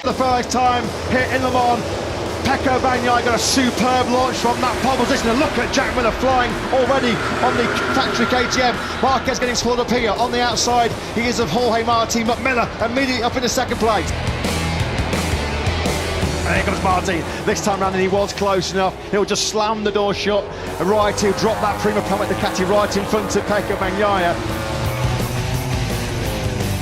the first time here in Le Mans. Pecco Bagnaia got a superb launch from that pole position, and look at Jack Miller flying already on the factory KTM. Marquez getting swallowed up here on the outside. He is of Jorge Martin, but Miller immediately up in the second place. And here comes Martin, this time round, and he was close enough. He'll just slam the door shut, and right, he'll drop that Prima Prama Ducati right in front of Pecco Bagnaia.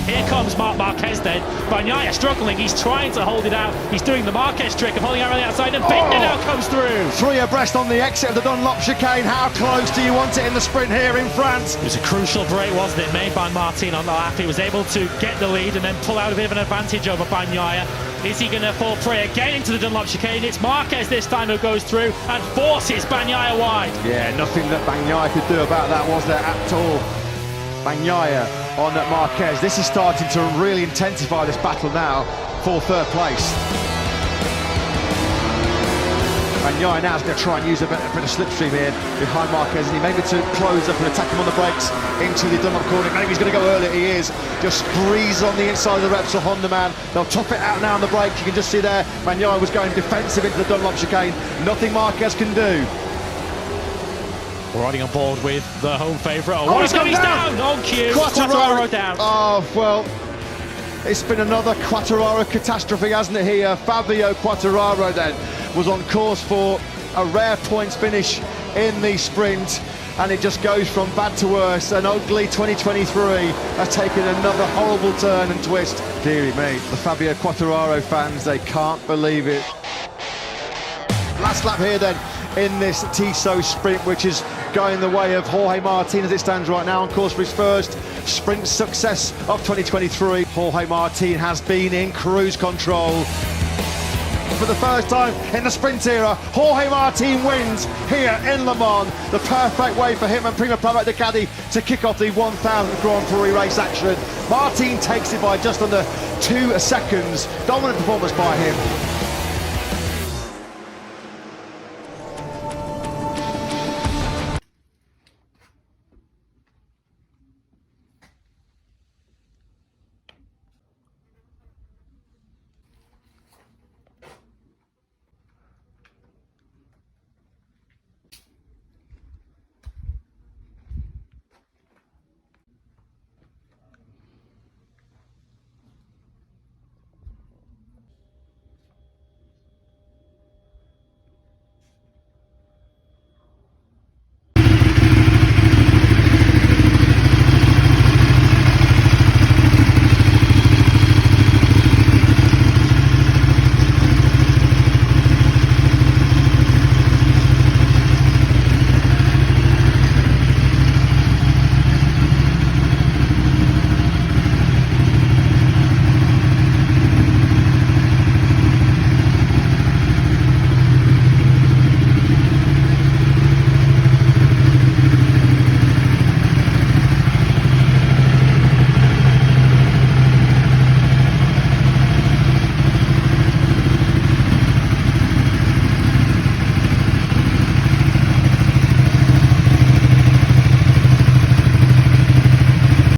Here comes Marc Marquez then. Bagnaia struggling, he's trying to hold it out. He's doing the Marquez trick of holding out on the outside, and Binder now comes through. Three abreast on the exit of the Dunlop chicane. How close do you want it in the sprint here in France? It was a crucial break, wasn't it, made by Martin on the lap. He was able to get the lead and then pull out a bit of an advantage over Bagnaia. Is he going to fall prey again into the Dunlop chicane? It's Marquez this time who goes through and forces Bagnaia wide. Yeah, nothing that Bagnaia could do about that, was there, at all? Bagnaia on Marquez. This is starting to really intensify this battle now for third place. Bagnaia now is going to try and use a bit of slipstream here behind Marquez, and he maybe to close up and attack him on the brakes into the Dunlop corner. Maybe he's going to go early. He is. Just squeeze on the inside of the Repsol Honda man. They'll top it out now on the brakes. You can just see there, Bagnaia was going defensive into the Dunlop chicane. Nothing Marquez can do. We're riding on board with the home favourite. Oh, he's down! On cue, Quartararo down. Oh, well, it's been another Quartararo catastrophe, hasn't it here? Fabio Quartararo then was on course for a rare points finish in the sprint, and it just goes from bad to worse. An ugly 2023 has taken another horrible turn and twist. Deary me, the Fabio Quartararo fans, they can't believe it. Last lap here then in this Tissot sprint, which is going the way of Jorge Martin as it stands right now on course for his first sprint success of 2023. Jorge Martin has been in cruise control. For the first time in the sprint era, Jorge Martin wins here in Le Mans. The perfect way for him and Prima Prama Ducati to kick off the 1000th Grand Prix race action. Martin takes it by just under 2 seconds. Dominant performance by him.